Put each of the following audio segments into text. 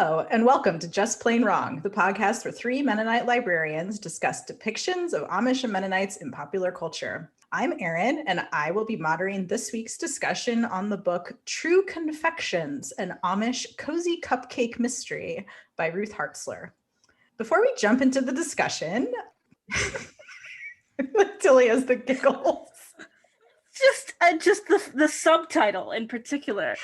Hello, and welcome to Just Plain Wrong, the podcast where three Mennonite librarians discuss depictions of Amish and Mennonites in popular culture. I'm Erin, and I will be moderating this week's discussion on the book True Confections, an Amish Cozy Cupcake Mystery by Ruth Hartzler. Before we jump into the discussion, Tilly has the giggles. Just the subtitle in particular.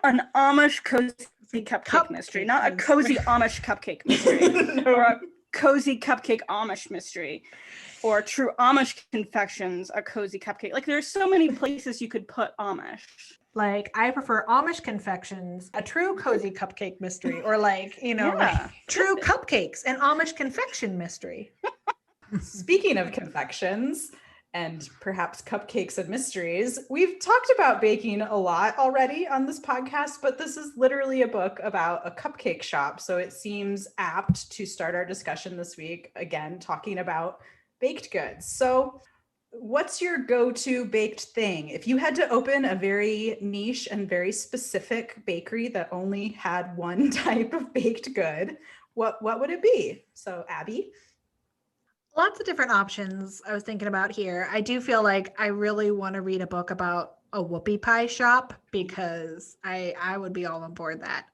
An Amish Cozy Cupcake Mystery, not a Cozy Amish Cupcake Mystery, No. or a Cozy Cupcake Amish Mystery, or True Amish Confections, a Cozy Cupcake. Like, there's so many places you could put Amish. Like, I prefer Amish Confections, a True Cozy Cupcake Mystery, or like True Cupcakes, an Amish Confection Mystery. Speaking of confections and perhaps cupcakes and mysteries, we've talked about baking a lot already on this podcast, but this is literally a book about a cupcake shop. So it seems apt to start our discussion this week, again, talking about baked goods. So what's your go-to baked thing? If you had to open a very niche and very specific bakery that only had one type of baked good, what would it be? So Abby? Lots of different options I was thinking about here. I do feel like I really want to read a book about a whoopie pie shop because I would be all on board that.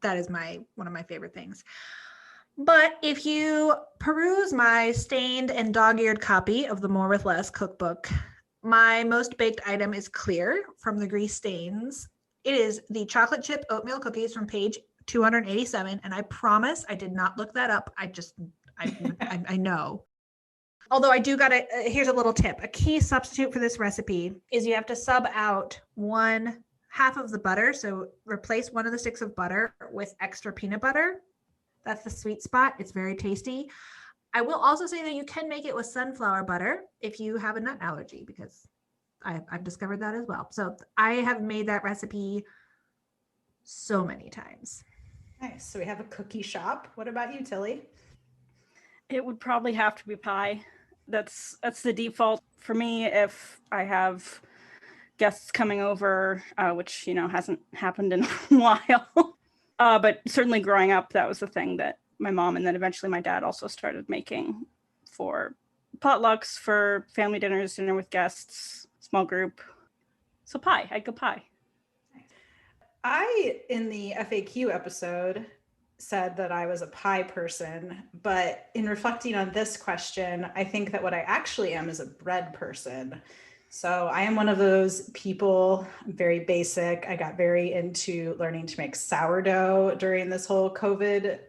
That is one of my favorite things. But if you peruse my stained and dog-eared copy of the More with Less cookbook, my most baked item is clear from the grease stains. It is the chocolate chip oatmeal cookies from page 287. And I promise I did not look that up. I know. Although I do here's a little tip. A key substitute for this recipe is you have to sub out one half of the butter. So replace one of the sticks of butter with extra peanut butter. That's the sweet spot. It's very tasty. I will also say that you can make it with sunflower butter if you have a nut allergy, because I've discovered that as well. So I have made that recipe so many times. Nice. So we have a cookie shop. What about you, Tilly? It would probably have to be pie. That's the default for me if I have guests coming over, which, hasn't happened in a while. But certainly growing up, that was the thing that my mom and then eventually my dad also started making for potlucks, for family dinners, dinner with guests, small group. So pie, I'd go pie. I, in the FAQ episode, said that I was a pie person, but in reflecting on this question, I think that what I actually am is a bread person. So I am one of those people, very basic. I got very into learning to make sourdough during this whole COVID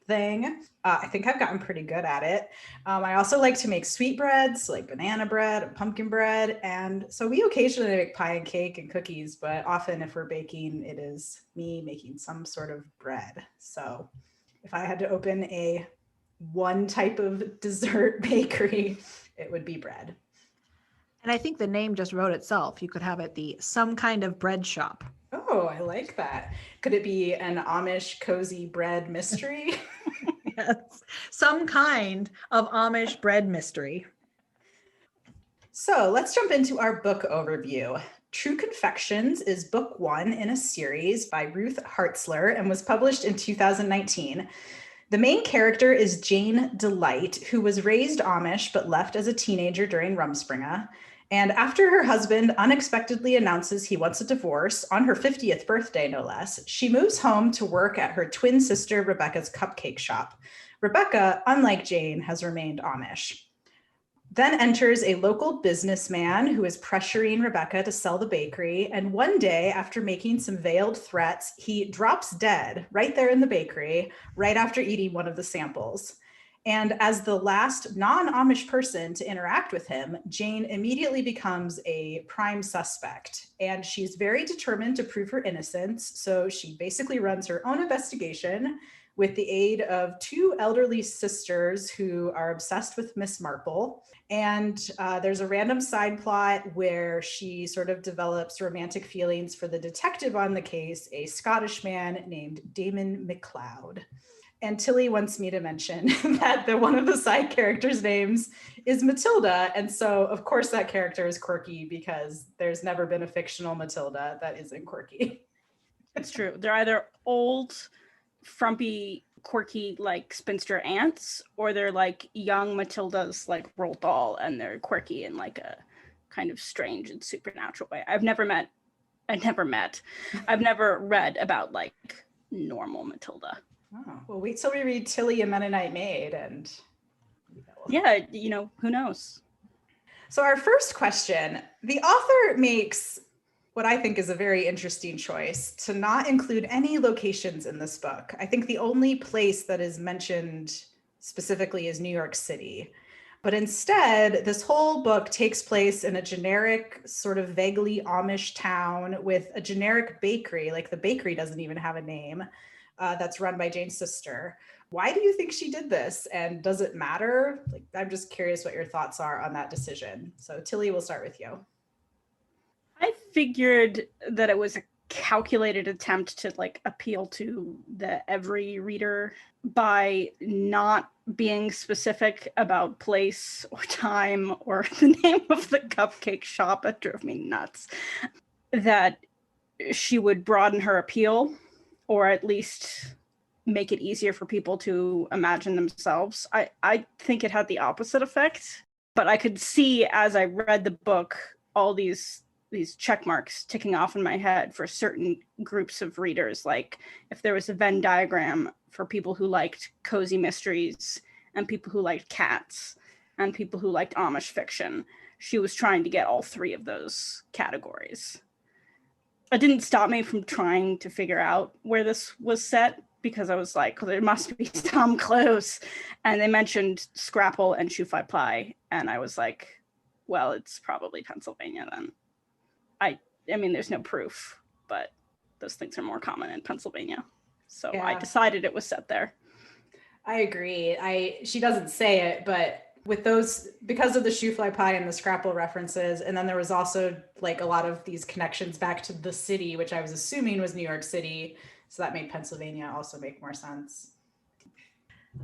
thing. I think I've gotten pretty good at it. I also like to make sweetbreads, like banana bread and pumpkin bread. And so we occasionally make pie and cake and cookies, but often if we're baking, it is me making some sort of bread. So if I had to open a one type of dessert bakery, it would be bread. And I think the name just wrote itself. You could have it the Some Kind of Bread Shop. Oh, I like that. Could it be an Amish cozy bread mystery? Yes. Some kind of Amish bread mystery. So let's jump into our book overview. True Confections is book one in a series by Ruth Hartzler and was published in 2019. The main character is Jane Delight, who was raised Amish but left as a teenager during Rumspringa. And after her husband unexpectedly announces he wants a divorce on her 50th birthday, no less, she moves home to work at her twin sister Rebecca's cupcake shop. Rebecca, unlike Jane, has remained Amish. Then enters a local businessman who is pressuring Rebecca to sell the bakery. And one day, after making some veiled threats, he drops dead right there in the bakery, right after eating one of the samples. And as the last non-Amish person to interact with him, Jane immediately becomes a prime suspect. And she's very determined to prove her innocence. So she basically runs her own investigation with the aid of two elderly sisters who are obsessed with Miss Marple. And there's a random side plot where she sort of develops romantic feelings for the detective on the case, a Scottish man named Damon MacLeod. And Tilly wants me to mention that one of the side characters' names is Matilda. And so, of course, that character is quirky because there's never been a fictional Matilda that isn't quirky. It's true. They're either old frumpy, quirky, like spinster aunts, or they're like young Matilda's like Roald Dahl, and they're quirky in like a kind of strange and supernatural way. I've never read about like normal Matilda. Oh, well, wait till we read Tilly, a Mennonite Maid, and yeah, who knows? So our first question, the author makes what I think is a very interesting choice to not include any locations in this book. I think the only place that is mentioned specifically is New York City. But instead, this whole book takes place in a generic, sort of vaguely Amish town with a generic bakery, like the bakery doesn't even have a name, that's run by Jane's sister. Why do you think she did this? And does it matter? Like, I'm just curious what your thoughts are on that decision. So Tilly, we'll start with you. I figured that it was a calculated attempt to like appeal to the every reader by not being specific about place or time or the name of the cupcake shop. It drove me nuts. That she would broaden her appeal, or at least make it easier for people to imagine themselves. I think it had the opposite effect, but I could see as I read the book all these check marks ticking off in my head for certain groups of readers. Like if there was a Venn diagram for people who liked cozy mysteries and people who liked cats and people who liked Amish fiction, she was trying to get all three of those categories. It didn't stop me from trying to figure out where this was set, because I was like, well, there must be some clues. And they mentioned Scrapple and Shoe-Fly Pie. And I was like, well, it's probably Pennsylvania then. I mean, there's no proof, but those things are more common in Pennsylvania. So yeah. I decided it was set there. I agree. She doesn't say it, but with those, because of the Shoe-Fly Pie and the Scrapple references, and then there was also like a lot of these connections back to the city, which I was assuming was New York City. So that made Pennsylvania also make more sense.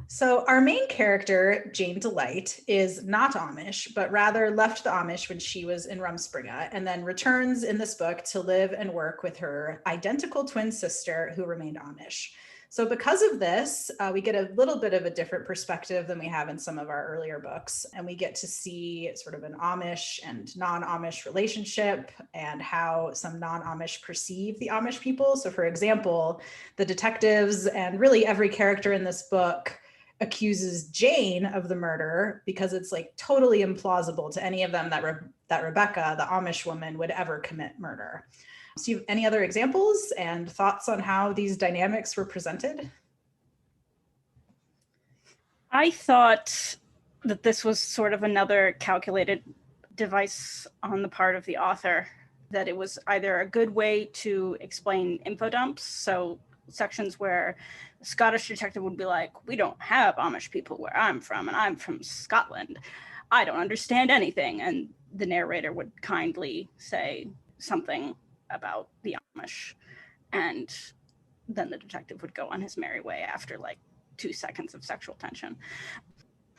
So our main character, Jane Delight, is not Amish, but rather left the Amish when she was in Rumspringa, and then returns in this book to live and work with her identical twin sister who remained Amish. So because of this, we get a little bit of a different perspective than we have in some of our earlier books. And we get to see sort of an Amish and non-Amish relationship and how some non-Amish perceive the Amish people. So for example, the detectives and really every character in this book accuses Jane of the murder because it's like totally implausible to any of them that Rebecca, the Amish woman, would ever commit murder. So you have any other examples and thoughts on how these dynamics were presented? I thought that this was sort of another calculated device on the part of the author, that it was either a good way to explain info dumps, so sections where the Scottish detective would be like, we don't have Amish people where I'm from, and I'm from Scotland. I don't understand anything. And the narrator would kindly say something about the Amish, and then the detective would go on his merry way after like 2 seconds of sexual tension.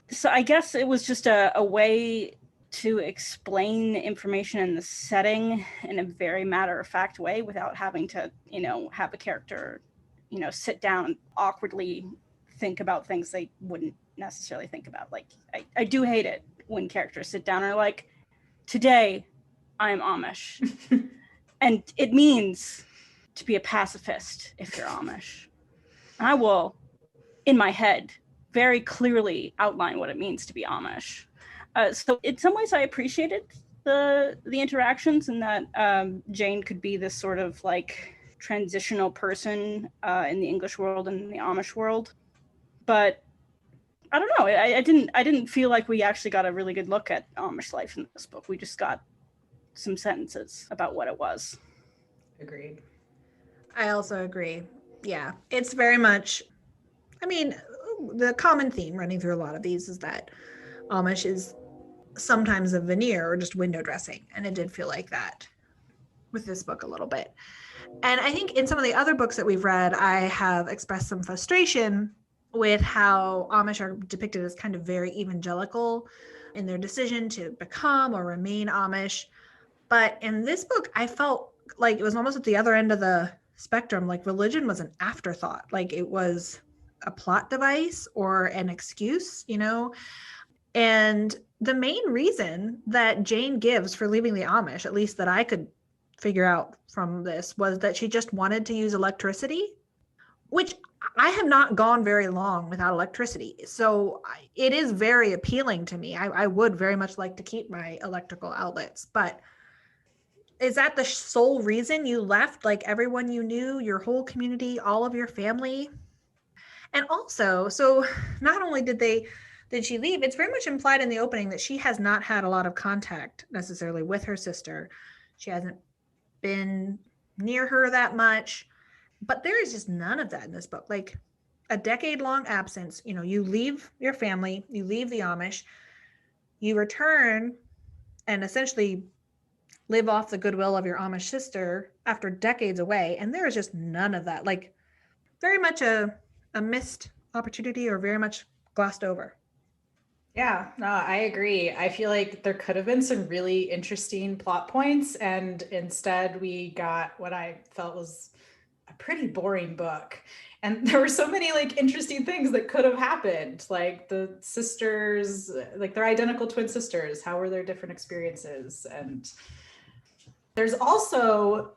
So I guess it was just a way to explain information in the setting in a very matter-of-fact way without having to, have a character, sit down and awkwardly think about things they wouldn't necessarily think about. Like, I do hate it when characters sit down and are like, today I'm Amish. And it means to be a pacifist if you're Amish. And I will, in my head, very clearly outline what it means to be Amish. So in some ways I appreciated the interactions, and that Jane could be this sort of like transitional person in the English world and the Amish world. But I don't know, I didn't feel like we actually got a really good look at Amish life in this book. We just got some sentences about what it was. Agreed. I also agree. Yeah, it's very much, the common theme running through a lot of these is that Amish is sometimes a veneer or just window dressing. And it did feel like that with this book a little bit. And I think in some of the other books that we've read, I have expressed some frustration with how Amish are depicted as kind of very evangelical in their decision to become or remain Amish. But in this book, I felt like it was almost at the other end of the spectrum. Like religion was an afterthought. Like it was a plot device or an excuse, you know? And the main reason that Jane gives for leaving the Amish, at least that I could figure out from this, was that she just wanted to use electricity, which I have not gone very long without electricity. So it is very appealing to me. I would very much like to keep my electrical outlets, but is that the sole reason you left? Like everyone you knew, your whole community, all of your family? And also, so not only did she leave, it's very much implied in the opening that she has not had a lot of contact necessarily with her sister. She hasn't been near her that much, but there is just none of that in this book. Like a decade-long absence, you know, you leave your family, you leave the Amish, you return and essentially live off the goodwill of your Amish sister after decades away, and there is just none of that. Like very much a missed opportunity, or very much glossed over. Yeah, no, I agree. I feel like there could have been some really interesting plot points, and instead we got what I felt was a pretty boring book. And there were so many like interesting things that could have happened, like the sisters, like they're identical twin sisters. How were their different experiences? And there's also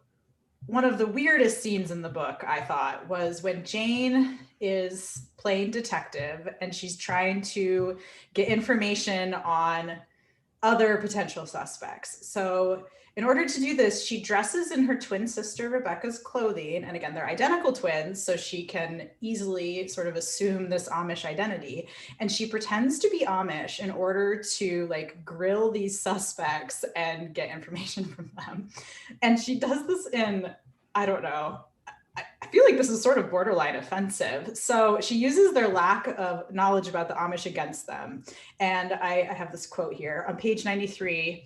one of the weirdest scenes in the book, I thought, was when Jane is playing detective and she's trying to get information on other potential suspects. So in order to do this, she dresses in her twin sister Rebecca's clothing. And again, they're identical twins, so she can easily sort of assume this Amish identity. And she pretends to be Amish in order to like grill these suspects and get information from them. And she does this in, I don't know, I feel like this is sort of borderline offensive. So she uses their lack of knowledge about the Amish against them. And I have this quote here on page 93.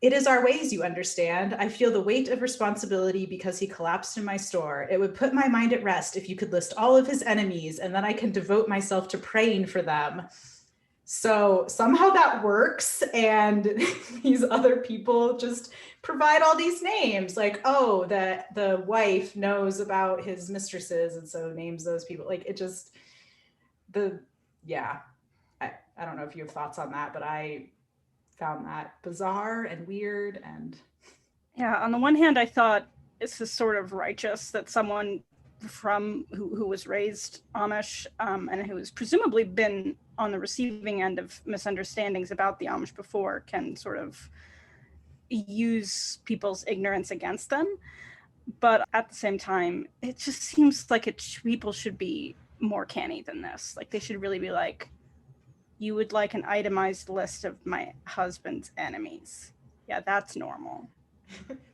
"It is our ways, you understand. I feel the weight of responsibility because he collapsed in my store. It would put my mind at rest if you could list all of his enemies, and then I can devote myself to praying for them." So somehow that works, and these other people just provide all these names, like, oh, that the wife knows about his mistresses, and so names those people. Like it just, I don't know if you have thoughts on that, but I found that bizarre and weird. And yeah, on the one hand, I thought this is sort of righteous that someone from who was raised Amish and who has presumably been on the receiving end of misunderstandings about the Amish before can sort of use people's ignorance against them. But at the same time, it just seems like people should be more canny than this. Like they should really be like, you would like an itemized list of my husband's enemies. Yeah, that's normal.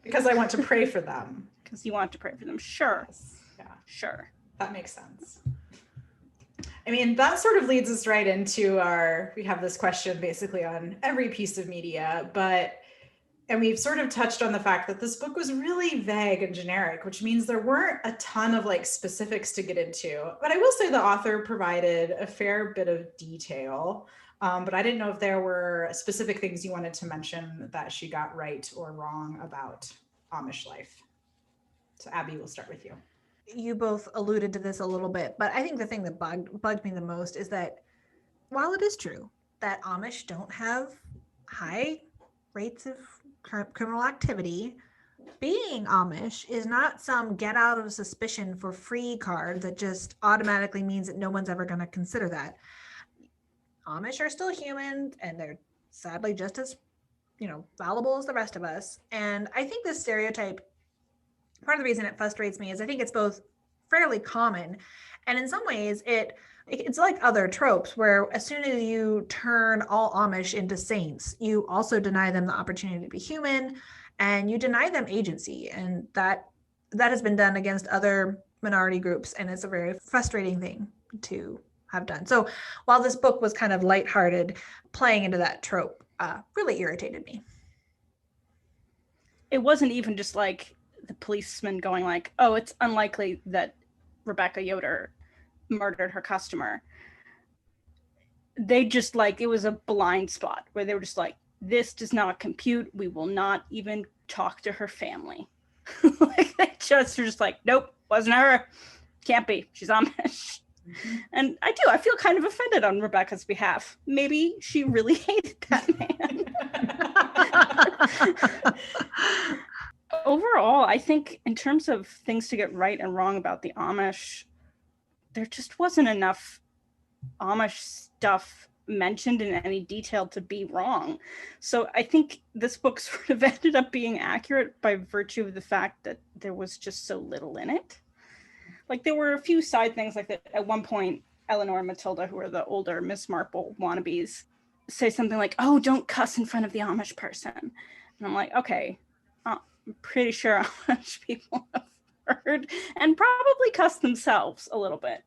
Because I want to pray for them. Because you want to pray for them. Sure. Yes. Yeah. Sure. That makes sense. I mean, that sort of leads us right into we have this question basically on every piece of media, and we've sort of touched on the fact that this book was really vague and generic, which means there weren't a ton of like specifics to get into. But I will say the author provided a fair bit of detail. But I didn't know if there were specific things you wanted to mention that she got right or wrong about Amish life. So Abby, we'll start with you. You both alluded to this a little bit, but I think the thing that bugged me the most is that while it is true that Amish don't have high rates of criminal activity, being Amish is not some get out of suspicion for free card that just automatically means that no one's ever going to consider that. Amish are still human, and they're sadly just as, fallible as the rest of us. And I think this stereotype, part of the reason it frustrates me is I think it's both fairly common, and in some ways it's like other tropes where as soon as you turn all Amish into saints, you also deny them the opportunity to be human, and you deny them agency. And that has been done against other minority groups, and it's a very frustrating thing to have done. So while this book was kind of lighthearted, playing into that trope really irritated me. It wasn't even just like the policeman going like, oh, it's unlikely that Rebecca Yoder murdered her customer. They just like, it was a blind spot where they were just like, this does not compute. We will not even talk to her family. Like they just are just like, nope, wasn't her. Can't be. She's Amish. And I feel kind of offended on Rebecca's behalf. Maybe she really hated that man. Overall, I think in terms of things to get right and wrong about the Amish, there just wasn't enough Amish stuff mentioned in any detail to be wrong. So I think this book sort of ended up being accurate by virtue of the fact that there was just so little in it. Like there were a few side things like that. At one point, Eleanor and Matilda, who are the older Miss Marple wannabes, say something like, "Oh, don't cuss in front of the Amish person." And I'm like, okay, I'm pretty sure Amish people have heard and probably cuss themselves a little bit.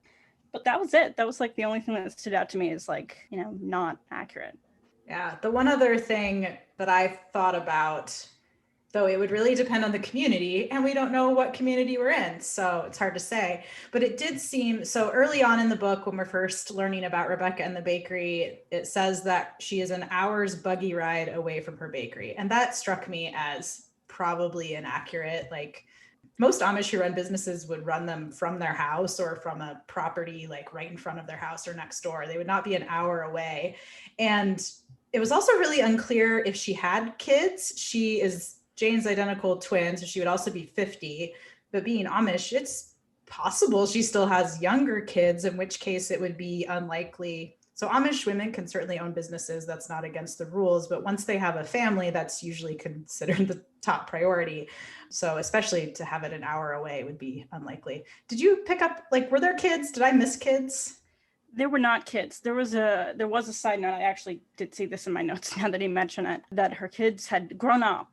But that was it. That was like the only thing that stood out to me is like, not accurate. Yeah. The one other thing that I thought about, though it would really depend on the community, and we don't know what community we're in, so it's hard to say. But it did seem, so early on in the book, when we're first learning about Rebecca and the bakery, it says that she is an hour's buggy ride away from her bakery. And that struck me as probably inaccurate. Like most Amish who run businesses would run them from their house or from a property like right in front of their house or next door. They would not be an hour away. And it was also really unclear if she had kids. She is Jane's identical twin, so she would also be 50, but being Amish, it's possible she still has younger kids, in which case it would be unlikely. So Amish women can certainly own businesses. That's not against the rules, but once they have a family, that's usually considered the top priority. So especially to have it an hour away would be unlikely. Did you pick up, like, were there kids? Did I miss kids? There were not kids. There was a side note. I actually did see this in my notes now that he mentioned it, that her kids had grown up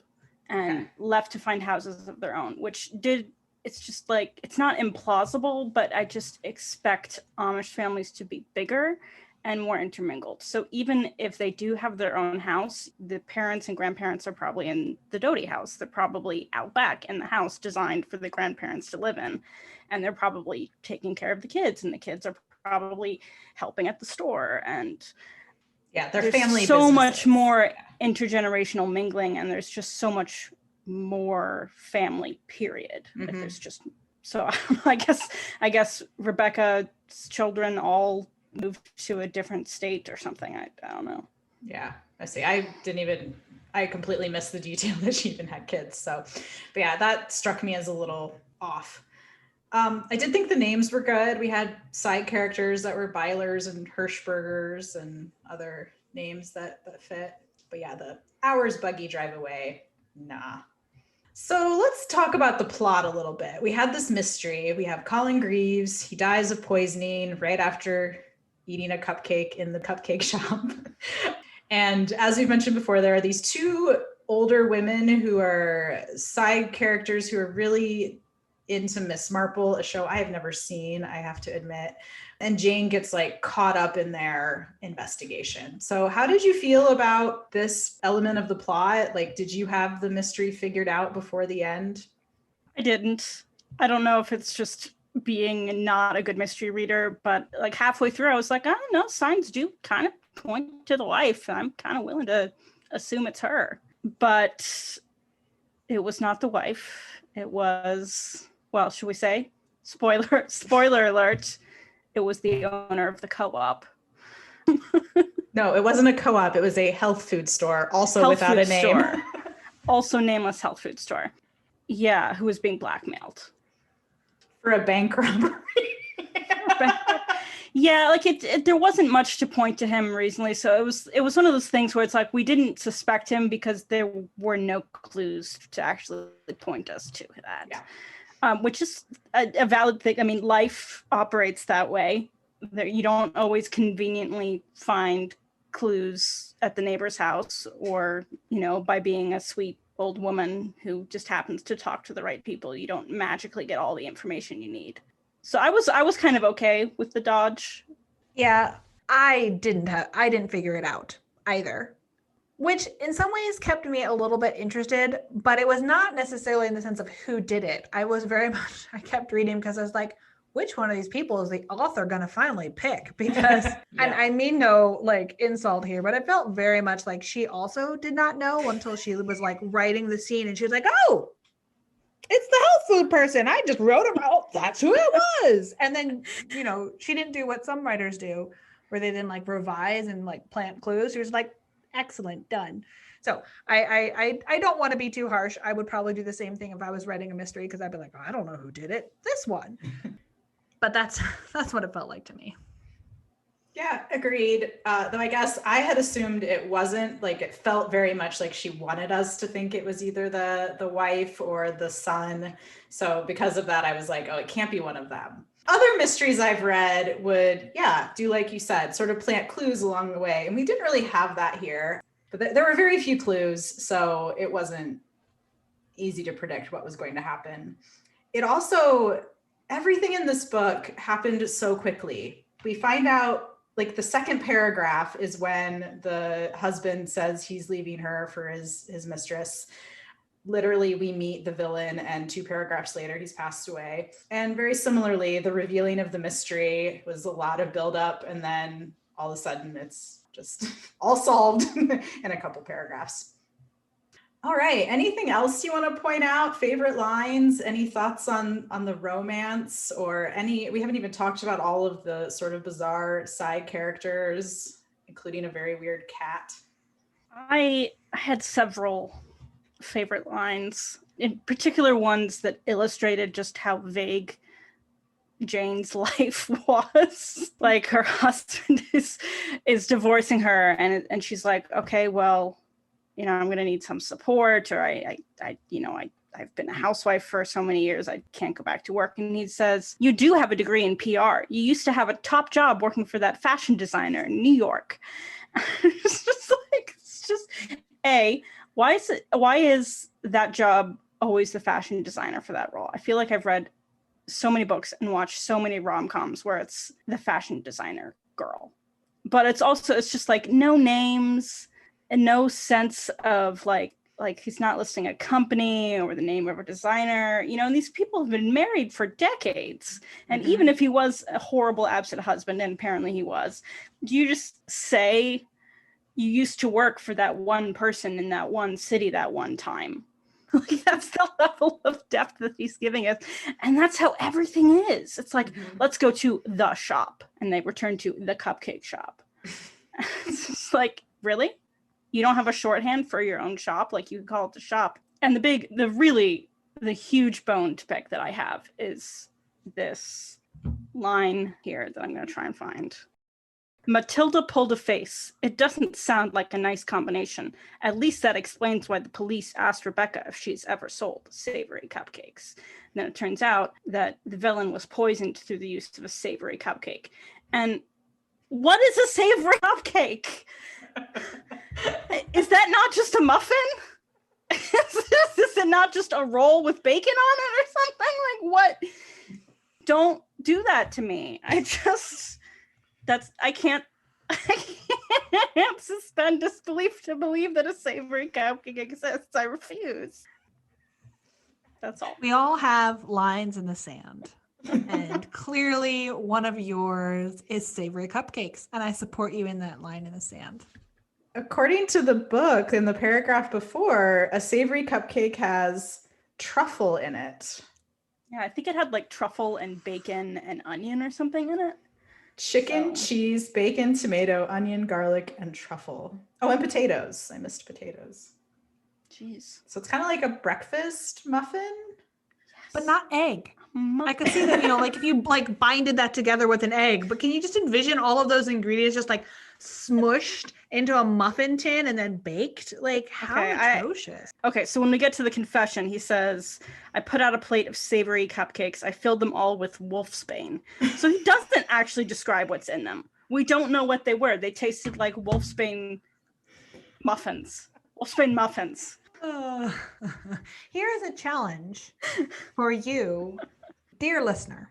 and left to find houses of their own, it's just like, it's not implausible, but I just expect Amish families to be bigger and more intermingled. So even if they do have their own house, the parents and grandparents are probably in the Doty house. They're probably out back in the house designed for the grandparents to live in. And they're probably taking care of the kids, and the kids are probably helping at the store. And their family so businesses. Much more intergenerational mingling, and there's just so much more family, period. Like there's just, so I guess Rebecca's children all moved to a different state or something. I don't know. Yeah, I see. I completely missed the detail that she even had kids. So, but yeah, that struck me as a little off. I did think the names were good. We had side characters that were Bylers and Hirschbergers and other names that fit. But yeah, the hours buggy drive away, nah. So let's talk about the plot a little bit. We had this mystery. We have Colin Greaves. He dies of poisoning right after eating a cupcake in the cupcake shop. And as we've mentioned before, there are these two older women who are side characters who are really into Miss Marple, a show I have never seen, I have to admit. And Jane gets like caught up in their investigation. So how did you feel about this element of the plot? Like, did you have the mystery figured out before the end? I didn't. I don't know if it's just being not a good mystery reader, but like halfway through, I was like, I don't know, signs do kind of point to the wife. I'm kind of willing to assume it's her. But it was not the wife. It was, well, should we say? Spoiler alert. It was the owner of the co-op. No, it wasn't a co-op. It was a health food store, also without a name. Also nameless health food store. Yeah, who was being blackmailed. For a bank robbery. Yeah, like there wasn't much to point to him recently. So it was one of those things where it's like, we didn't suspect him because there were no clues to actually point us to that. Yeah. Which is a valid thing. I mean, life operates that way. You don't always conveniently find clues at the neighbor's house, or, by being a sweet old woman who just happens to talk to the right people. You don't magically get all the information you need. So I was kind of okay with the dodge. Yeah, I didn't figure it out either. Which in some ways kept me a little bit interested, but it was not necessarily in the sense of who did it. I kept reading because I was like, which one of these people is the author going to finally pick? Because, and I mean no like insult here, but it felt very much like she also did not know until she was like writing the scene, and she was like, oh, it's the health food person. I just wrote about, oh, that's who it was. And then, she didn't do what some writers do, where they then like revise and like plant clues. She was like, excellent, done. So I don't want to be too harsh. I would probably do the same thing if I was writing a mystery, because I'd be like, oh, I don't know who did it. This one. But that's what it felt like to me. Yeah, agreed. Though I guess I had assumed it wasn't, like, it felt very much like she wanted us to think it was either the wife or the son. So because of that, I was like, oh, it can't be one of them. Other mysteries I've read would, do like you said, sort of plant clues along the way. And we didn't really have that here. But there were very few clues, so it wasn't easy to predict what was going to happen. It also, everything in this book happened so quickly. We find out, like, the second paragraph is when the husband says he's leaving her for his mistress. Literally, we meet the villain, and 2 paragraphs later, he's passed away. And very similarly, the revealing of the mystery was a lot of buildup, and then all of a sudden, it's just all solved in a couple paragraphs. All right. Anything else you want to point out? Favorite lines? Any thoughts on the romance, or we haven't even talked about all of the sort of bizarre side characters, including a very weird cat. I had several favorite lines, in particular ones that illustrated just how vague Jane's life was. Like, her husband is divorcing her, and she's like, okay, well, I'm going to need some support, or I've been a housewife for so many years, I can't go back to work. And he says, you do have a degree in PR. You used to have a top job working for that fashion designer in New York. It's just why is that job always the fashion designer for that role? I feel like I've read so many books and watched so many rom-coms where it's the fashion designer girl. But it's just like no names and no sense of like he's not listing a company or the name of a designer, and these people have been married for decades. And even if he was a horrible absent husband, and apparently he was, do you just say you used to work for that one person in that one city that one time? Like, that's the level of depth that he's giving us. And that's how everything is. It's like, let's go to the shop. And they return to the cupcake shop. It's just like, really? You don't have a shorthand for your own shop? Like, you can call it the shop. And the huge bone to pick that I have is this line here that I'm going to try and find. Matilda pulled a face. It doesn't sound like a nice combination. At least that explains why the police asked Rebecca if she's ever sold savory cupcakes. And then it turns out that the villain was poisoned through the use of a savory cupcake. And what is a savory cupcake? Is that not just a muffin? Is it not just a roll with bacon on it or something? Like, what? Don't do that to me. I can't suspend disbelief to believe that a savory cupcake exists. I refuse. That's all. We all have lines in the sand. And clearly one of yours is savory cupcakes. And I support you in that line in the sand. According to the book, in the paragraph before, a savory cupcake has truffle in it. Yeah, I think it had like truffle and bacon and onion or something in it. Chicken, cheese, bacon, tomato, onion, garlic, and truffle. Oh, and potatoes. I missed potatoes. Jeez. So it's kind of like a breakfast muffin. Yes. But not egg. I could see that, like if you like binded that together with an egg, but can you just envision all of those ingredients just like smushed into a muffin tin and then baked? Like, how atrocious. Okay, so when we get to the confession, he says, I put out a plate of savory cupcakes. I filled them all with wolfsbane. So he doesn't actually describe what's in them. We don't know what they were. They tasted like wolfsbane muffins. Wolfsbane muffins. Here is a challenge for you, dear listener.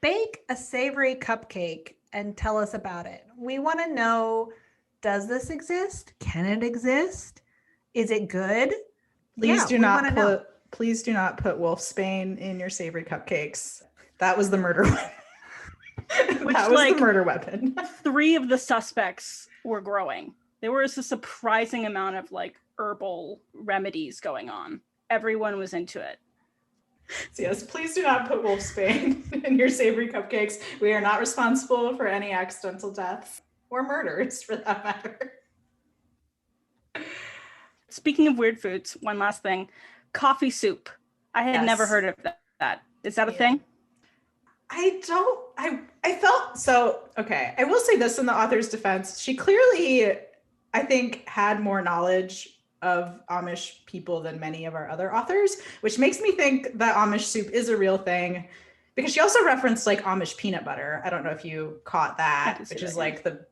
Bake a savory cupcake and tell us about it. We want to know, does this exist? Can it exist? Is it good? Please do not put wolfsbane in your savory cupcakes. That was the murder weapon. That was the murder weapon. 3 of the suspects were growing. There was a surprising amount of like herbal remedies going on. Everyone was into it. So yes, please do not put wolfsbane in your savory cupcakes. We are not responsible for any accidental deaths or murders for that matter. Speaking of weird foods, one last thing. Coffee soup. I had never heard of that. Is that a thing? I felt so, okay. I will say this in the author's defense. She clearly, I think, had more knowledge of Amish people than many of our other authors, which makes me think that Amish soup is a real thing, because she also referenced like Amish peanut butter. I don't know if you caught that, which is like the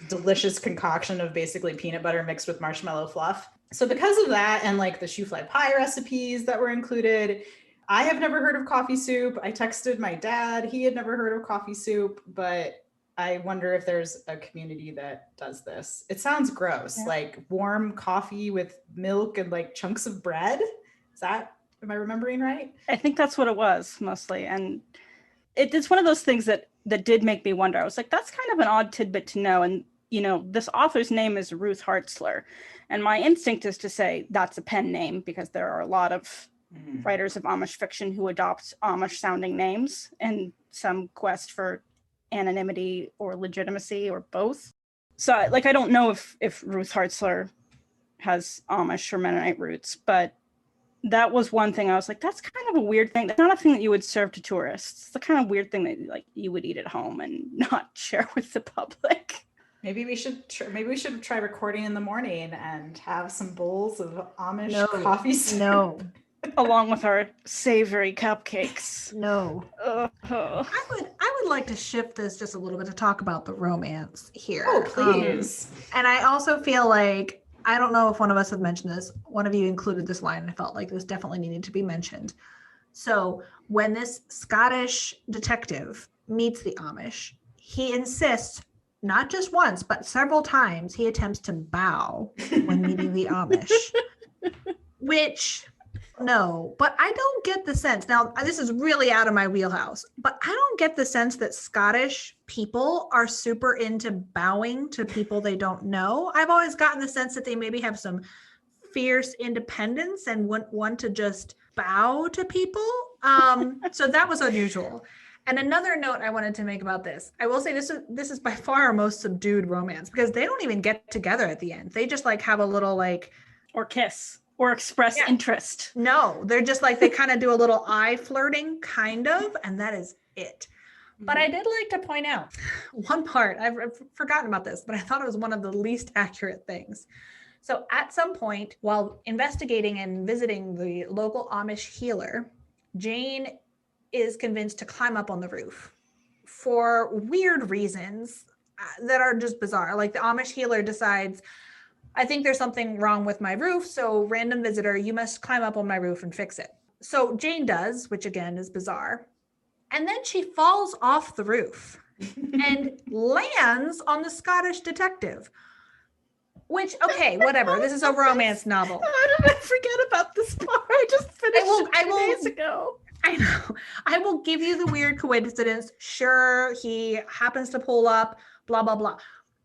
delicious concoction of basically peanut butter mixed with marshmallow fluff. So because of that and like the choux-fly pie recipes that were included, I have never heard of coffee soup. I texted my dad. He had never heard of coffee soup, but I wonder if there's a community that does this. It sounds gross, like warm coffee with milk and like chunks of bread. Am I remembering right? I think that's what it was mostly. And it's one of those things that did make me wonder. I was like, that's kind of an odd tidbit to know. And, this author's name is Ruth Hartzler. And my instinct is to say that's a pen name, because there are a lot of writers of Amish fiction who adopt Amish sounding names in some quest for anonymity or legitimacy or both. So I don't know if Ruth Hartzler has Amish or Mennonite roots, but that was one thing I was like, that's kind of a weird thing. That's not a thing that you would serve to tourists. It's the kind of weird thing that like you would eat at home and not share with the public. Maybe we should try recording in the morning and have some bowls of Amish coffee soup. No. Along with our savory cupcakes. No. I would like to shift this just a little bit to talk about the romance here. Oh, please. And I also feel like, I don't know if one of us have mentioned this. One of you included this line. I felt like this definitely needed to be mentioned. So when this Scottish detective meets the Amish, he insists, not just once, but several times, he attempts to bow when meeting the Amish. Which, no, but I don't get the sense. Now, this is really out of my wheelhouse, but I don't get the sense that Scottish people are super into bowing to people they don't know. I've always gotten the sense that they maybe have some fierce independence and want to just bow to people. So that was unusual. And another note I wanted to make about this, I will say this is by far our most subdued romance, because they don't even get together at the end. They just like have a little like, or kiss or express interest. No, they're just like, they kind of do a little eye flirting kind of, and that is it. But I did like to point out one part, I've forgotten about this, but I thought it was one of the least accurate things. So at some point while investigating and visiting the local Amish healer, Jane is convinced to climb up on the roof for weird reasons that are just bizarre. Like the Amish healer decides, I think there's something wrong with my roof, so random visitor, you must climb up on my roof and fix it. So Jane does, which again is bizarre. And then she falls off the roof and lands on the Scottish detective. Which, okay, whatever. This is a romance novel. How did I forget about this part? I just finished it 2 days ago. I know. I will give you the weird coincidence. Sure, he happens to pull up, blah, blah, blah.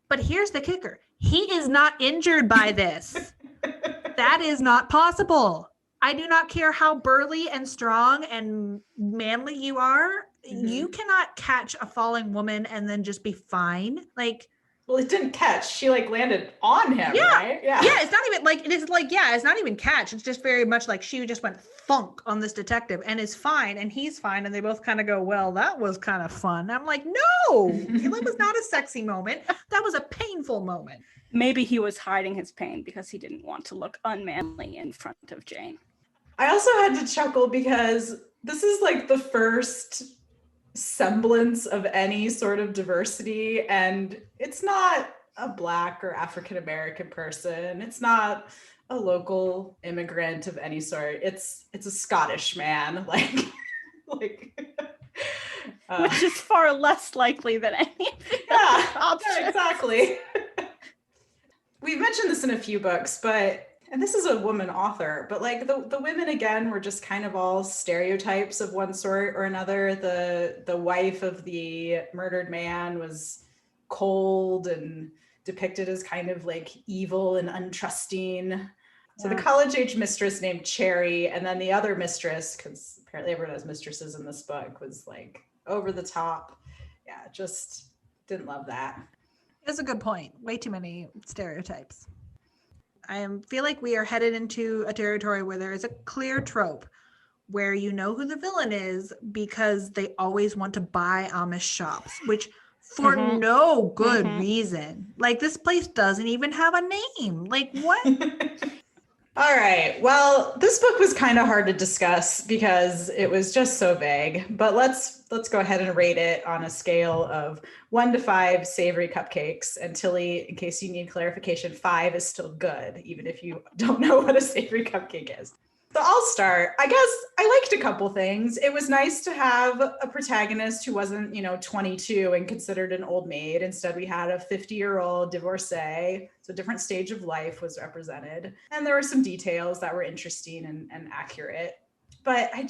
But here's the kicker. He is not injured by this. That is not possible. I do not care how burly and strong and manly you are. Mm-hmm. You cannot catch a falling woman and then just be fine. Like, well, it didn't catch. She like landed on him, right? Yeah. Yeah, it's not even like, it's not even catch. It's just very much like she just went thunk on this detective and is fine and he's fine. And they both kind of go, well, that was kind of fun. I'm like, no, it was not a sexy moment. That was a painful moment. Maybe he was hiding his pain because he didn't want to look unmanly in front of Jane. I also had to chuckle because this is like the first semblance of any sort of diversity, and it's not a Black or African American person. It's not a local immigrant of any sort. It's a Scottish man, like which is far less likely than any of the yeah, exactly. We've mentioned this in a few books, and this is a woman author, but like the women again were just kind of all stereotypes of one sort or another. The wife of the murdered man was cold and depicted as kind of like evil and untrusting. So the college-age mistress named Cherry, and then the other mistress, because apparently everyone has mistresses in this book, was like over the top. Yeah, just didn't love that. It's a good point. Way too many stereotypes. Feel like we are headed into a territory where there is a clear trope where you know who the villain is because they always want to buy Amish shops, which for no good reason. Like, this place doesn't even have a name. Like, what? All right. Well, this book was kind of hard to discuss because it was just so vague, but let's go ahead and rate it on a scale of 1 to 5 savory cupcakes. And Tilly, in case you need clarification, 5 is still good, even if you don't know what a savory cupcake is. So I'll start. I guess I liked a couple things. It was nice to have a protagonist who wasn't, 22 and considered an old maid. Instead, we had a 50-year-old divorcee. So a different stage of life was represented. And there were some details that were interesting and accurate. But I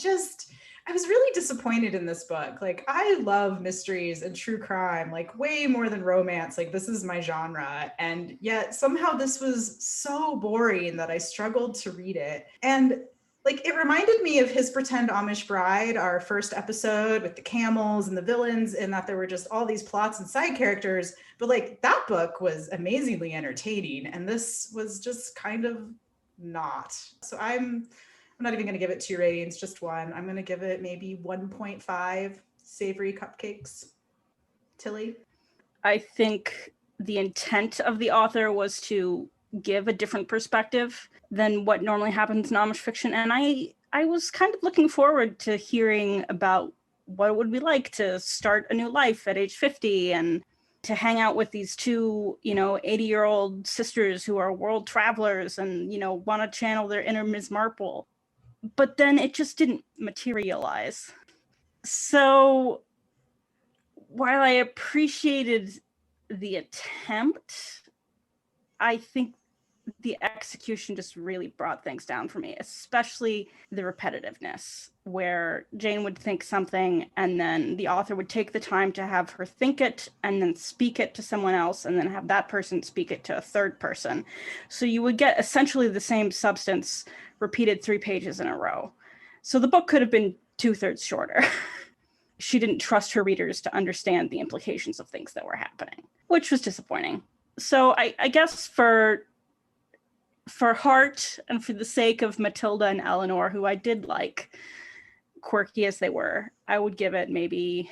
was really disappointed in this book. Like, I love mysteries and true crime, like way more than romance. Like, this is my genre. And yet somehow this was so boring that I struggled to read it. And like, it reminded me of His Pretend Amish Bride, our first episode with the camels and the villains, and that there were just all these plots and side characters. But like, that book was amazingly entertaining. And this was just kind of not. So I'm not even going to give it 2 ratings, just 1. I'm going to give it maybe 1.5 savory cupcakes. Tilly? I think the intent of the author was to give a different perspective than what normally happens in Amish fiction. And I was kind of looking forward to hearing about what it would be like to start a new life at age 50 and to hang out with these 2, 80-year-old sisters who are world travelers and, want to channel their inner Ms. Marple. But then it just didn't materialize. So while I appreciated the attempt, I think the execution just really brought things down for me, especially the repetitiveness, where Jane would think something and then the author would take the time to have her think it and then speak it to someone else and then have that person speak it to a third person. So you would get essentially the same substance repeated 3 pages in a row. So the book could have been 2/3 shorter. She didn't trust her readers to understand the implications of things that were happening, which was disappointing. So I guess for heart and for the sake of Matilda and Eleanor, who I did like, quirky as they were, I would give it maybe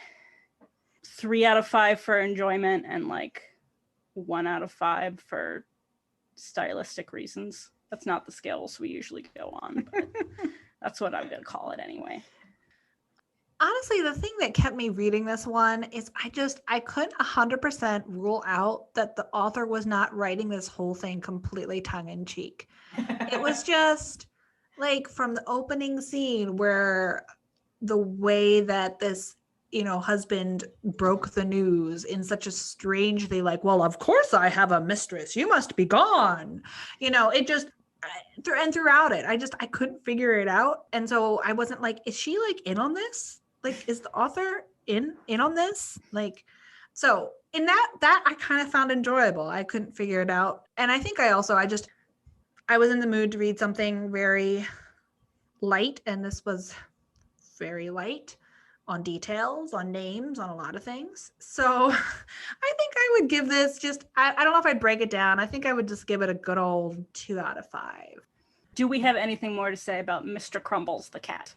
3 out of 5 for enjoyment and like 1 out of 5 for stylistic reasons. That's not the scales we usually go on, but that's what I'm going to call it anyway. Honestly, the thing that kept me reading this one is I couldn't 100% rule out that the author was not writing this whole thing completely tongue-in-cheek. It was just like from the opening scene where the way that this, husband broke the news in such a strangely like, well, of course I have a mistress. You must be gone. It just, and throughout it, I couldn't figure it out. And so I wasn't like, is she like in on this? Like, is the author in on this? Like, so in that I kind of found enjoyable. I couldn't figure it out. And I think I was in the mood to read something very light. And this was very light on details, on names, on a lot of things. So I think I would give this I don't know if I'd break it down. I think I would just give it a good old 2 out of 5. Do we have anything more to say about Mr. Crumbles the cat?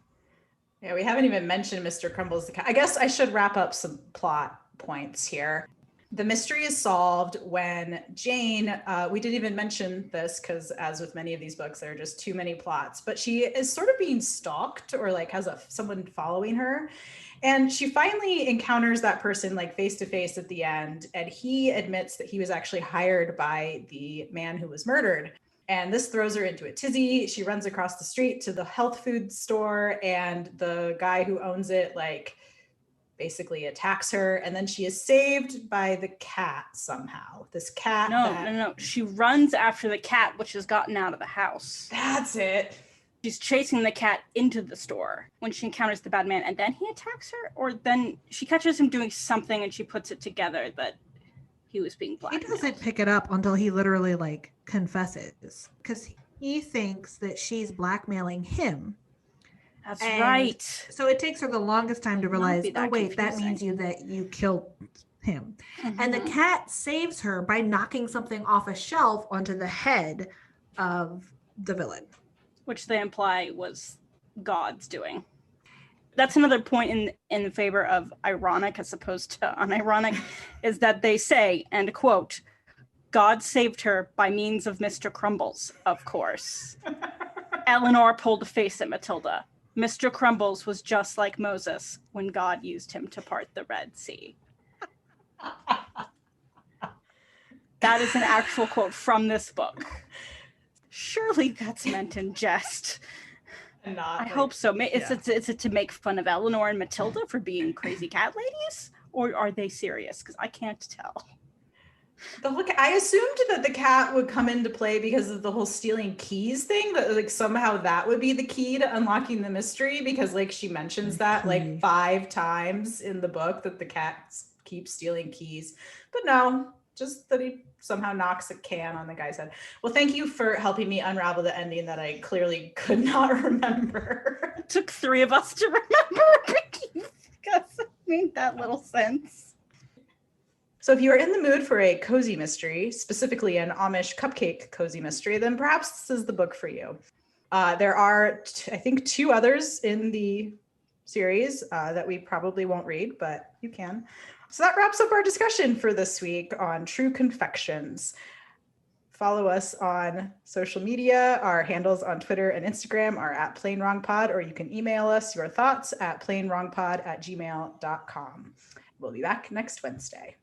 Yeah, we haven't even mentioned Mr. Crumbles the cat. I guess I should wrap up some plot points here. The mystery is solved when Jane, we didn't even mention this because as with many of these books, there are just too many plots, but she is sort of being stalked or like has someone following her. And she finally encounters that person like face to face at the end. And he admits that he was actually hired by the man who was murdered. And this throws her into a tizzy. She runs across the street to the health food store and the guy who owns it like basically attacks her. And then she is saved by the cat somehow. This cat. No. She runs after the cat, which has gotten out of the house. That's it. She's chasing the cat into the store when she encounters the bad man. And then he attacks her, or then she catches him doing something and she puts it together that he was being blackmailed. He doesn't pick it up until he literally like confesses, because he thinks that she's blackmailing him. That's And right. So it takes her the longest time to Would not realize, be that oh wait, that means confusing. that you killed him. And the Mhm. cat saves her by knocking something off a shelf onto the head of the villain. Which they imply was God's doing. That's another point in favor of ironic as opposed to unironic, is that they say, and quote, God saved her by means of Mr. Crumbles, of course. Eleanor pulled a face at Matilda. Mr. Crumbles was just like Moses when God used him to part the Red Sea. That is an actual quote from this book. Surely that's meant in jest. Not I hope so. Is yeah. it to make fun of Eleanor and Matilda for being crazy cat ladies? Or are they serious? Because I can't tell. I assumed that the cat would come into play because of the whole stealing keys thing, that like somehow that would be the key to unlocking the mystery, because like she mentions that like 5 times in the book, that the cat keeps stealing keys. But no, just that he somehow knocks a can on the guy's head. Well, thank you for helping me unravel the ending that I clearly could not remember. It took 3 of us to remember because it made that little sense. So if you are in the mood for a cozy mystery, specifically an Amish cupcake cozy mystery, then perhaps this is the book for you. There are, I think, 2 others in the series that we probably won't read, but you can. So that wraps up our discussion for this week on True Confections. Follow us on social media. Our handles on Twitter and Instagram are at plainwrongpod, or you can email us your thoughts at plainwrongpod@gmail.com. We'll be back next Wednesday.